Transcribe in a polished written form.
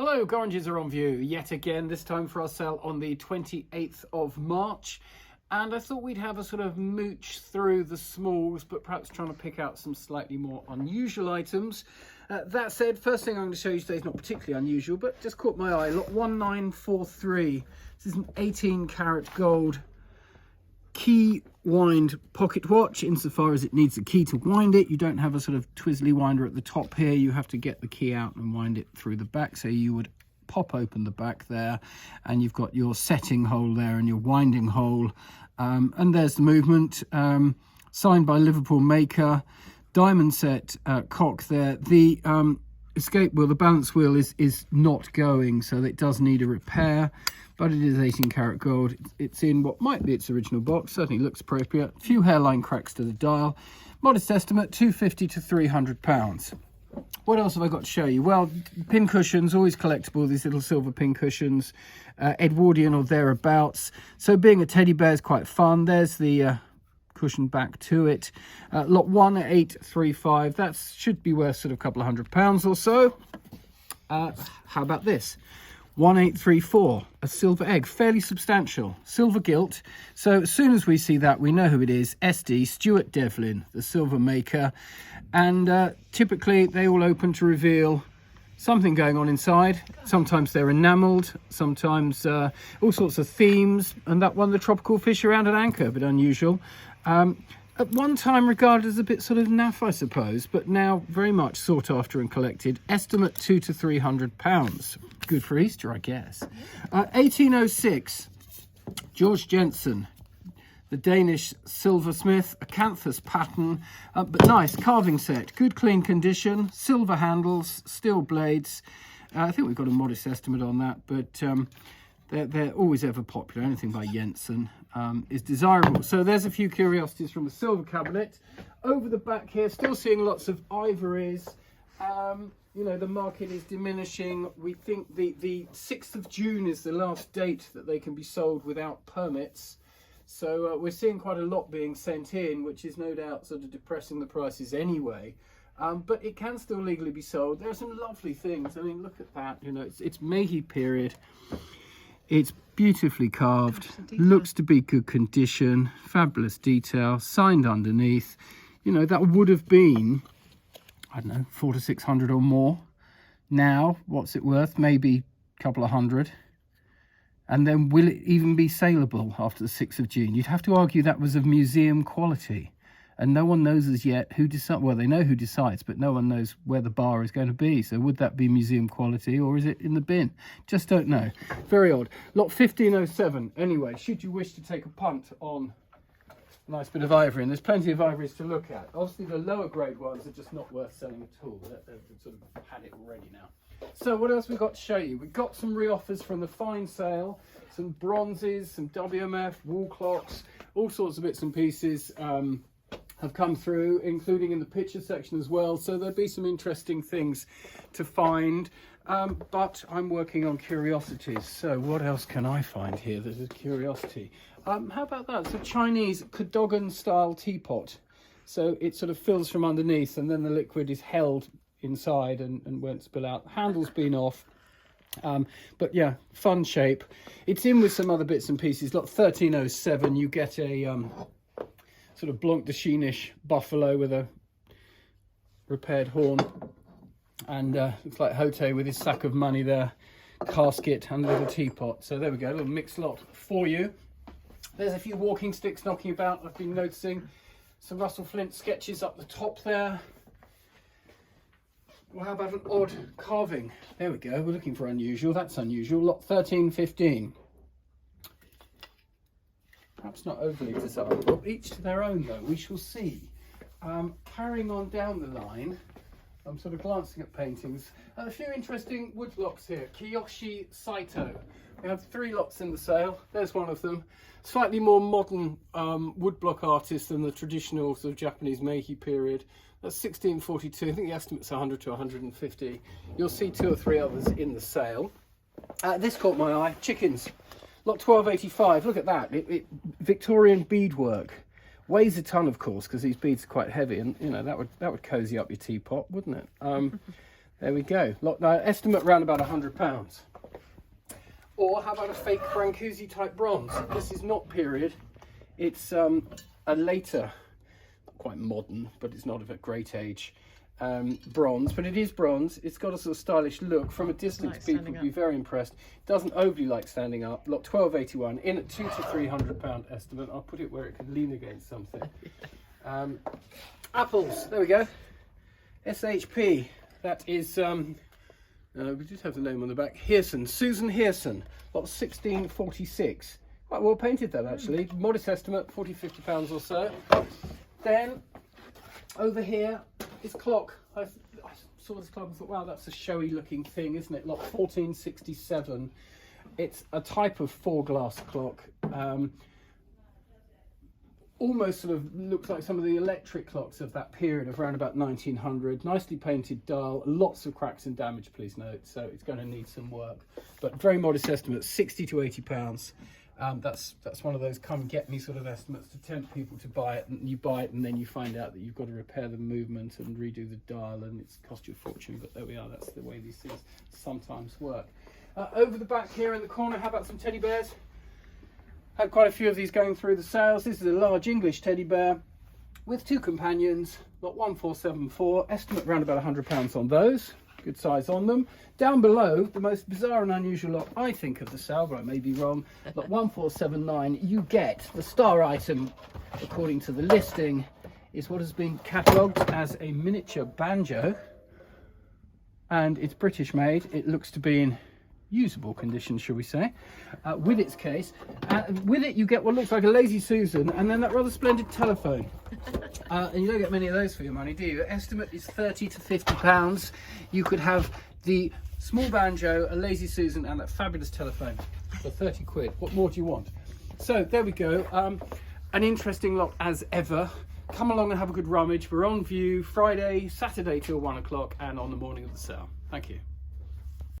Hello, Gorringes are on view yet again, this time for our sale on the 28th of March. And I thought we'd have a sort of mooch through the smalls, but perhaps trying to pick out some slightly more unusual items. That said, first thing I'm going to show you today is not particularly unusual, but just caught my eye. Lot 1943. This is an 18 karat gold key wind pocket watch. Insofar as it needs a key to wind it, you don't have a sort of twizzly winder at the top here. You have to get the key out and wind it through the back. So you would pop open the back there, and you've got your setting hole there and your winding hole, and there's the movement. Signed by Liverpool maker, diamond set cock there. The escape wheel, the balance wheel is not going, so it does need a repair, but it is 18 karat gold. It's in what might be its original box, certainly looks appropriate. A few hairline cracks to the dial. Modest estimate, £250 to £300. What else have I got to show you? Well, pin cushions, always collectible, these little silver pin cushions, Edwardian or thereabouts. So being a teddy bear is quite fun. There's the cushion back to it. Lot 1835, that should be worth sort of a couple of £100 or so. How about this? 1834, a silver egg, fairly substantial, silver gilt. So as soon as we see that, we know who it is. SD, Stuart Devlin, the silver maker. And typically they all open to reveal something going on inside. Sometimes they're enamelled, sometimes all sorts of themes. And that one, the tropical fish around an anchor, a bit unusual. At one time regarded as a bit sort of naff, I suppose, but now very much sought after and collected. Estimate £200 to £300. Good for Easter, I guess. 1806, George Jensen, the Danish silversmith, acanthus pattern, but nice carving set, good clean condition, silver handles, steel blades. I think we've got a modest estimate on that, but they're always ever popular. Anything by Jensen is desirable. So there's a few curiosities from the silver cabinet. Over the back here, still seeing lots of ivories. You know, the market is diminishing. We think the 6th of June is the last date that they can be sold without permits. So we're seeing quite a lot being sent in, which is no doubt sort of depressing the prices anyway. But it can still legally be sold. There are some lovely things. I mean, look at that. You know, it's Meiji period. It's beautifully carved, looks to be good condition, fabulous detail, signed underneath. You know, that would have been, I don't know, 400 to 600 or more. Now, what's it worth? Maybe a couple of hundred. And then will it even be saleable after the 6th of June? You'd have to argue that was of museum quality. And no one knows as yet who decides. Well, they know who decides, but no one knows where the bar is going to be. So would that be museum quality, or is it in the bin? Just don't know. Very odd. Lot 1507. Anyway, should you wish to take a punt on a nice bit of ivory, and there's plenty of ivories to look at. Obviously, the lower grade ones are just not worth selling at all. They've sort of had it already now. So what else we got to show you? We've got some re-offers from the fine sale, some bronzes, some WMF, wall clocks, all sorts of bits and pieces. Have come through, including in the picture section as well, so there'll be some interesting things to find, but I'm working on curiosities. So what else can I find here that is a curiosity? How about that? It's a Chinese cadogan style teapot, so it sort of fills from underneath and then the liquid is held inside and won't spill out. The handle's been off, but yeah, fun shape. It's in with some other bits and pieces. Lot 1307, you get a sort of Blanc de Chine-ish buffalo with a repaired horn, and looks like Hote with his sack of money there, casket and little teapot. So there we go, a little mixed lot for you. There's a few walking sticks knocking about. I've been noticing some Russell Flint sketches up the top there. Well, how about an odd carving? There we go, we're looking for unusual. That's unusual. Lot 1315. Perhaps not overly desirable. Each to their own, though. We shall see. Carrying on down the line, I'm sort of glancing at paintings. A few interesting wood blocks here. Kiyoshi Saito. We have 3 lots in the sale. There's one of them. Slightly more modern woodblock artist than the traditional sort of Japanese Meiji period. That's 1642. I think the estimate's 100 to 150. You'll see 2 or 3 others in the sale. This caught my eye. Chickens. Lot 1285, look at that, Victorian beadwork. Weighs a ton, of course, because these beads are quite heavy, and you know that would cozy up your teapot, wouldn't it? There we go. Estimate around about £100. Or how about a fake Brancusi type bronze? This is not period. It's a later, quite modern, but it's not of a great age, bronze. But it is bronze. It's got a sort of stylish look. From a distance, like people would be very impressed. Doesn't overly like standing up. Lot 1281 in at £200 to £300 estimate. I'll put it where it can lean against something. Apples. There we go. SHP. That is. We did have the name on the back. Hearson, Susan Hearson, lot 1646. Quite well painted that actually. Modest estimate, £40–50 or so. Then over here is clock. I saw this clock and thought, wow, that's a showy looking thing, isn't it? Lot 1467. It's a type of 4-glass clock. Almost sort of looks like some of the electric clocks of that period of around about 1900. Nicely painted dial, lots of cracks and damage, please note, so it's going to need some work. But very modest estimate, £60 to £80. That's one of those come get me sort of estimates to tempt people to buy it, and you buy it and then you find out that you've got to repair the movement and redo the dial, and it's cost you a fortune. But there we are, that's the way these things sometimes work. Over the back here in the corner, how about some teddy bears? Had quite a few of these going through the sales. This is a large English teddy bear with 2 companions, lot 1474, estimate around about £100 on those. Good size on them. Down below, the most bizarre and unusual lot I think of the sale, but I may be wrong, lot 1479, you get the star item, according to the listing, is what has been catalogued as a miniature banjo, and it's British made. It looks to be in usable condition, shall we say, with its case. With it you get what looks like a Lazy Susan, and then that rather splendid telephone. And you don't get many of those for your money, do you? Estimate is £30 to £50. You could have the small banjo, a Lazy Susan, and that fabulous telephone for 30 quid. What more do you want? So there we go. An interesting lot as ever. Come along and have a good rummage. We're on view Friday, Saturday till 1 o'clock, and on the morning of the sale. Thank you.